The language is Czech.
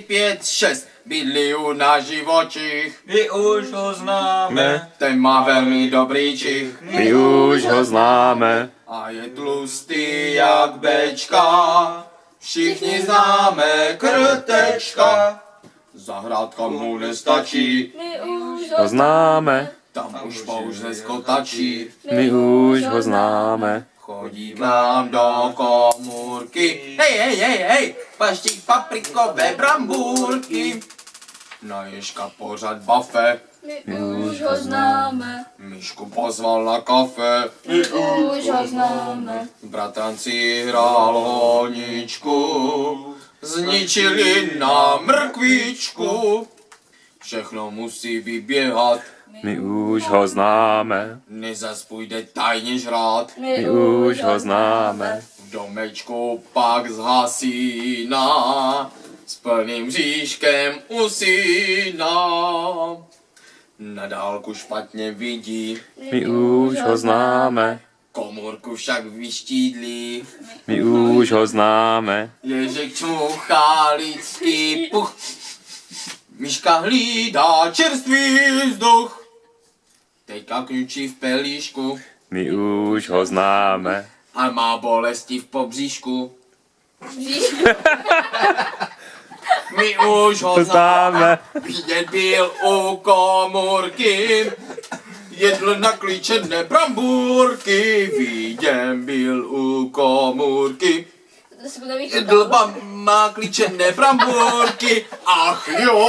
5, 6 bydlí u na živočich. My už ho známe. Ten má velmi dobrý čich My už ho známe. a je tlustý jak bečka. Všichni známe Krtečka. Zahrádka mu nestačí, My už Ho známe. tam už pouze skotačí. My už ho známe. Chodí k nám do komůrky. Hej, hej, hej, hej, paštík paprikové brambůrky. Na Ježka pořád bafe, My už ho známe. Myšku pozval na kafe. My už ho známe. Bratranci hrál honičku, zničili na mrkvičku. Všechno musí vyběhat, My už ho známe. nezas půjde tajně žrát. My už ho známe. V domečku pak zhasíná, s plným říškem usíná. Na dálku špatně vidí, My už ho známe. komůrku však vyštídlí. My už ho známe. Ježek čmuchá lidský puch, myška hlídá čerstvý vzduch. Teďka kňučí v pelíšku My už ho známe. a má bolesti v pobříšku. My už ho známe. Vidět byl u komůrky, jedl naklíčené brambůrky. Vidět byl u komůrky, jedl má klíčené brambůrky. Ach jo.